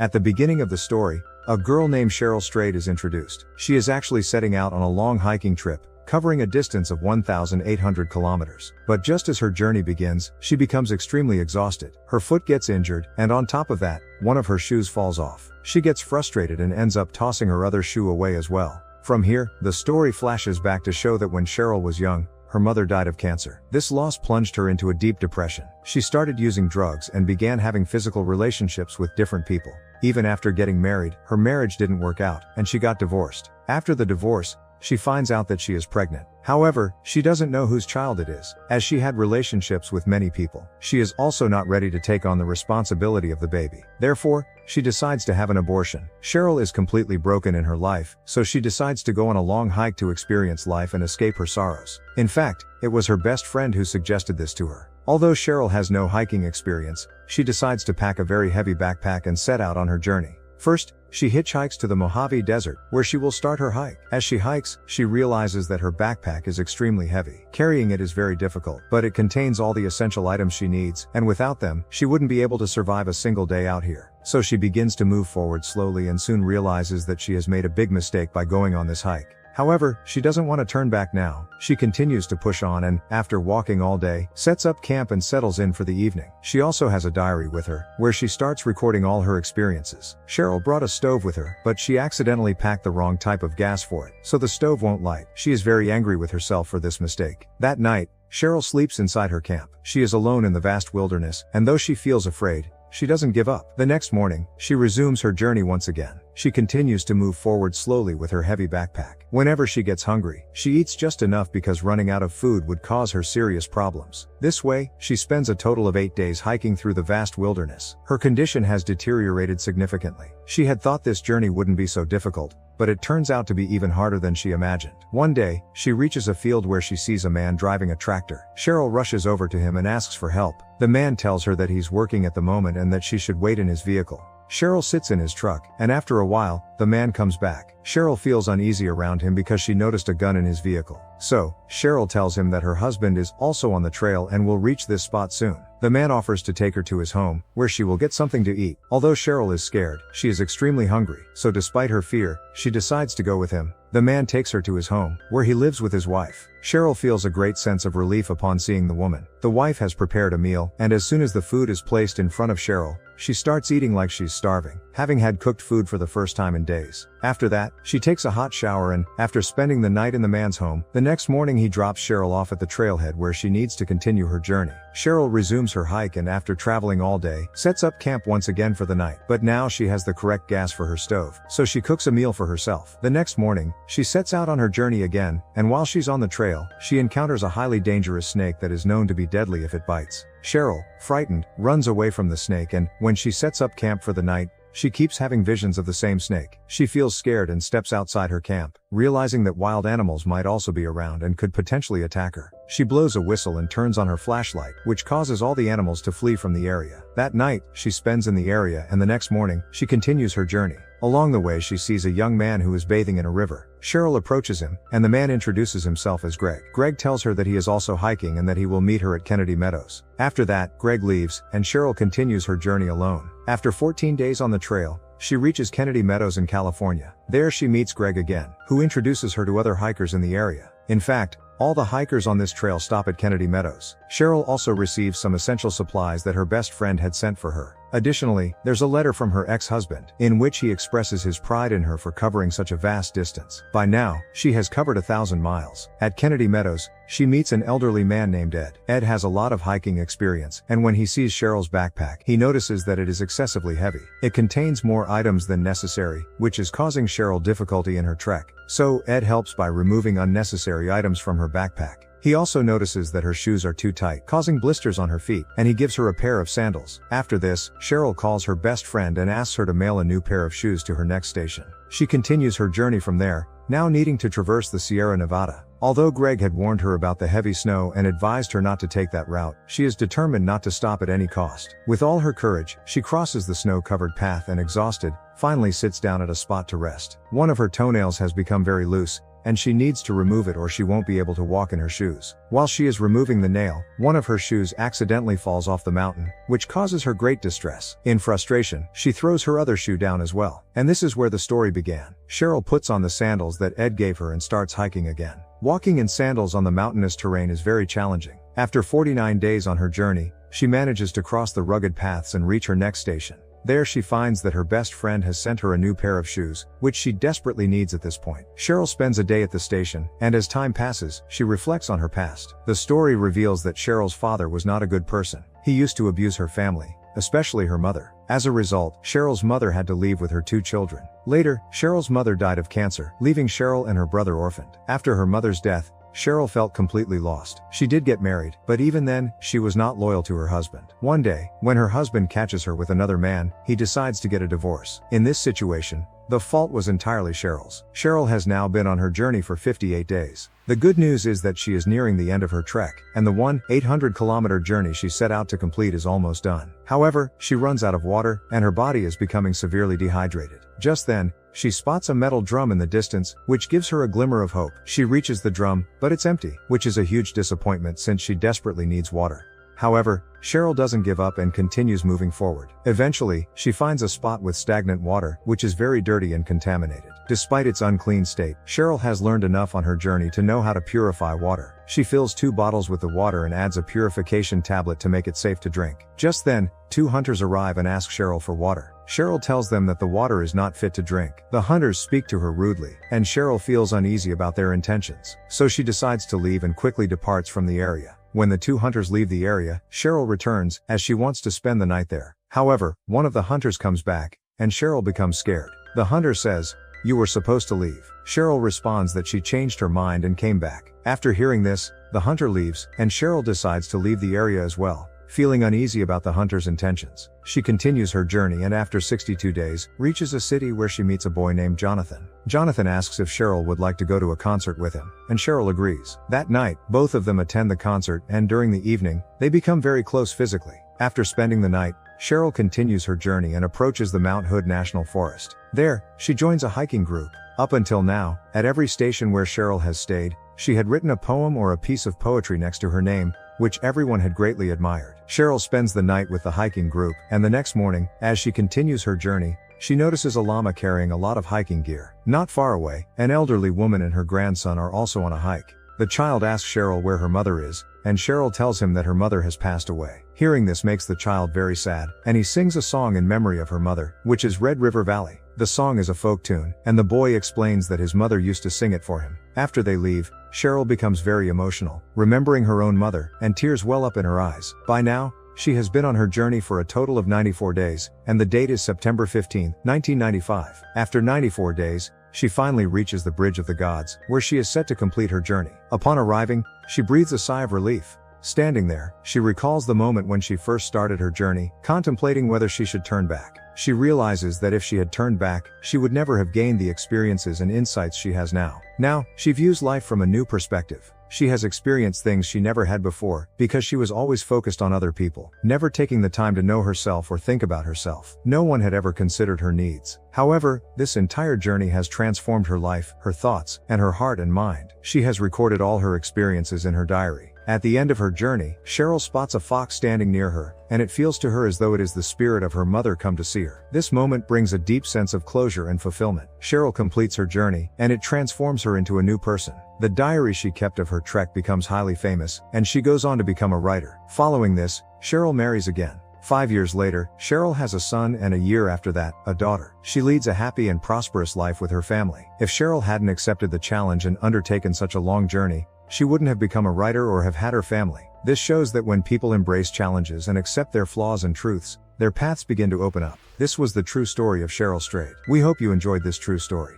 At the beginning of the story, a girl named Cheryl Strayed is introduced. She is actually setting out on a long hiking trip, covering a distance of 1,800 kilometers. But just as her journey begins, she becomes extremely exhausted. Her foot gets injured, and on top of that, one of her shoes falls off. She gets frustrated and ends up tossing her other shoe away as well. From here, the story flashes back to show that when Cheryl was young, her mother died of cancer. This loss plunged her into a deep depression. She started using drugs and began having physical relationships with different people. Even after getting married, her marriage didn't work out, and she got divorced. After the divorce, she finds out that she is pregnant. However, she doesn't know whose child it is, as she had relationships with many people. She is also not ready to take on the responsibility of the baby. Therefore, she decides to have an abortion. Cheryl is completely broken in her life, so she decides to go on a long hike to experience life and escape her sorrows. In fact, it was her best friend who suggested this to her. Although Cheryl has no hiking experience, she decides to pack a very heavy backpack and set out on her journey. First, she hitchhikes to the Mojave Desert, where she will start her hike. As she hikes, she realizes that her backpack is extremely heavy. Carrying it is very difficult, but it contains all the essential items she needs, and without them, she wouldn't be able to survive a single day out here. So she begins to move forward slowly and soon realizes that she has made a big mistake by going on this hike. However, she doesn't want to turn back now. She continues to push on and, after walking all day, sets up camp and settles in for the evening. She also has a diary with her, where she starts recording all her experiences. Cheryl brought a stove with her, but she accidentally packed the wrong type of gas for it, so the stove won't light. She is very angry with herself for this mistake. That night, Cheryl sleeps inside her camp. She is alone in the vast wilderness, and though she feels afraid, she doesn't give up. The next morning, she resumes her journey once again. She continues to move forward slowly with her heavy backpack. Whenever she gets hungry, she eats just enough because running out of food would cause her serious problems. This way, she spends a total of 8 days hiking through the vast wilderness. Her condition has deteriorated significantly. She had thought this journey wouldn't be so difficult, but it turns out to be even harder than she imagined. One day, she reaches a field where she sees a man driving a tractor. Cheryl rushes over to him and asks for help. The man tells her that he's working at the moment and that she should wait in his vehicle. Cheryl sits in his truck, and after a while, the man comes back. Cheryl feels uneasy around him because she noticed a gun in his vehicle. So, Cheryl tells him that her husband is also on the trail and will reach this spot soon. The man offers to take her to his home, where she will get something to eat. Although Cheryl is scared, she is extremely hungry, so despite her fear, she decides to go with him. The man takes her to his home, where he lives with his wife. Cheryl feels a great sense of relief upon seeing the woman. The wife has prepared a meal, and as soon as the food is placed in front of Cheryl, she starts eating like she's starving, having had cooked food for the first time in days. After that, she takes a hot shower and, after spending the night in the man's home, the next morning he drops Cheryl off at the trailhead where she needs to continue her journey. Cheryl resumes her hike and after traveling all day, sets up camp once again for the night. But now she has the correct gas for her stove, so she cooks a meal for herself. The next morning, she sets out on her journey again, and while she's on the trail, she encounters a highly dangerous snake that is known to be deadly if it bites. Cheryl, frightened, runs away from the snake and, when she sets up camp for the night, she keeps having visions of the same snake. She feels scared and steps outside her camp, realizing that wild animals might also be around and could potentially attack her. She blows a whistle and turns on her flashlight, which causes all the animals to flee from the area. That night, she spends in the area and the next morning, she continues her journey. Along the way she sees a young man who is bathing in a river. Cheryl approaches him, and the man introduces himself as Greg. Greg tells her that he is also hiking and that he will meet her at Kennedy Meadows. After that, Greg leaves, and Cheryl continues her journey alone. After 14 days on the trail, she reaches Kennedy Meadows in California. There she meets Greg again, who introduces her to other hikers in the area. In fact, all the hikers on this trail stop at Kennedy Meadows. Cheryl also receives some essential supplies that her best friend had sent for her. Additionally, there's a letter from her ex-husband, in which he expresses his pride in her for covering such a vast distance. By now, she has covered 1,000 miles. At Kennedy Meadows, she meets an elderly man named Ed. Ed has a lot of hiking experience, and when he sees Cheryl's backpack, he notices that it is excessively heavy. It contains more items than necessary, which is causing Cheryl difficulty in her trek. So, Ed helps by removing unnecessary items from her backpack. He also notices that her shoes are too tight, causing blisters on her feet, and he gives her a pair of sandals. After this, Cheryl calls her best friend and asks her to mail a new pair of shoes to her next station. She continues her journey from there, now needing to traverse the Sierra Nevada. Although Greg had warned her about the heavy snow and advised her not to take that route, she is determined not to stop at any cost. With all her courage, she crosses the snow-covered path and exhausted, finally sits down at a spot to rest. One of her toenails has become very loose, and she needs to remove it or she won't be able to walk in her shoes. While she is removing the nail, one of her shoes accidentally falls off the mountain, which causes her great distress. In frustration, she throws her other shoe down as well. And this is where the story began. Cheryl puts on the sandals that Ed gave her and starts hiking again. Walking in sandals on the mountainous terrain is very challenging. After 49 days on her journey, she manages to cross the rugged paths and reach her next station. There she finds that her best friend has sent her a new pair of shoes, which she desperately needs at this point. Cheryl spends a day at the station, and as time passes, she reflects on her past. The story reveals that Cheryl's father was not a good person. He used to abuse her family, especially her mother. As a result, Cheryl's mother had to leave with her 2 children. Later, Cheryl's mother died of cancer, leaving Cheryl and her brother orphaned. After her mother's death, Cheryl felt completely lost. She did get married, but even then, she was not loyal to her husband. One day, when her husband catches her with another man, he decides to get a divorce. In this situation, the fault was entirely Cheryl's. Cheryl has now been on her journey for 58 days. The good news is that she is nearing the end of her trek, and the 800-kilometer journey she set out to complete is almost done. However, she runs out of water, and her body is becoming severely dehydrated. Just then, she spots a metal drum in the distance, which gives her a glimmer of hope. She reaches the drum, but it's empty, which is a huge disappointment since she desperately needs water. However, Cheryl doesn't give up and continues moving forward. Eventually, she finds a spot with stagnant water, which is very dirty and contaminated. Despite its unclean state, Cheryl has learned enough on her journey to know how to purify water. She fills 2 bottles with the water and adds a purification tablet to make it safe to drink. Just then, 2 hunters arrive and ask Cheryl for water. Cheryl tells them that the water is not fit to drink. The hunters speak to her rudely, and Cheryl feels uneasy about their intentions. So she decides to leave and quickly departs from the area. When the 2 hunters leave the area, Cheryl returns, as she wants to spend the night there. However, one of the hunters comes back, and Cheryl becomes scared. The hunter says, "You were supposed to leave." Cheryl responds that she changed her mind and came back. After hearing this, the hunter leaves, and Cheryl decides to leave the area as well. Feeling uneasy about the hunter's intentions, she continues her journey and after 62 days, reaches a city where she meets a boy named Jonathan. Jonathan asks if Cheryl would like to go to a concert with him, and Cheryl agrees. That night, both of them attend the concert, and during the evening, they become very close physically. After spending the night, Cheryl continues her journey and approaches the Mount Hood National Forest. There, she joins a hiking group. Up until now, at every station where Cheryl has stayed, she had written a poem or a piece of poetry next to her name, which everyone had greatly admired. Cheryl spends the night with the hiking group, and the next morning, as she continues her journey, she notices a llama carrying a lot of hiking gear. Not far away, an elderly woman and her grandson are also on a hike. The child asks Cheryl where her mother is, and Cheryl tells him that her mother has passed away. Hearing this makes the child very sad, and he sings a song in memory of her mother, which is Red River Valley. The song is a folk tune, and the boy explains that his mother used to sing it for him. After they leave, Cheryl becomes very emotional, remembering her own mother, and tears well up in her eyes. By now, she has been on her journey for a total of 94 days, and the date is September 15, 1995. After 94 days, she finally reaches the Bridge of the Gods, where she is set to complete her journey. Upon arriving, she breathes a sigh of relief. Standing there, she recalls the moment when she first started her journey, contemplating whether she should turn back. She realizes that if she had turned back, she would never have gained the experiences and insights she has now. Now, she views life from a new perspective. She has experienced things she never had before, because she was always focused on other people, never taking the time to know herself or think about herself. No one had ever considered her needs. However, this entire journey has transformed her life, her thoughts, and her heart and mind. She has recorded all her experiences in her diary. At the end of her journey, Cheryl spots a fox standing near her, and it feels to her as though it is the spirit of her mother come to see her. This moment brings a deep sense of closure and fulfillment. Cheryl completes her journey, and it transforms her into a new person. The diary she kept of her trek becomes highly famous, and she goes on to become a writer. Following this, Cheryl marries again. 5 years later, Cheryl has a son, and a year after that, a daughter. She leads a happy and prosperous life with her family. If Cheryl hadn't accepted the challenge and undertaken such a long journey, she wouldn't have become a writer or have had her family. This shows that when people embrace challenges and accept their flaws and truths, their paths begin to open up. This was the true story of Cheryl Strayed. We hope you enjoyed this true story.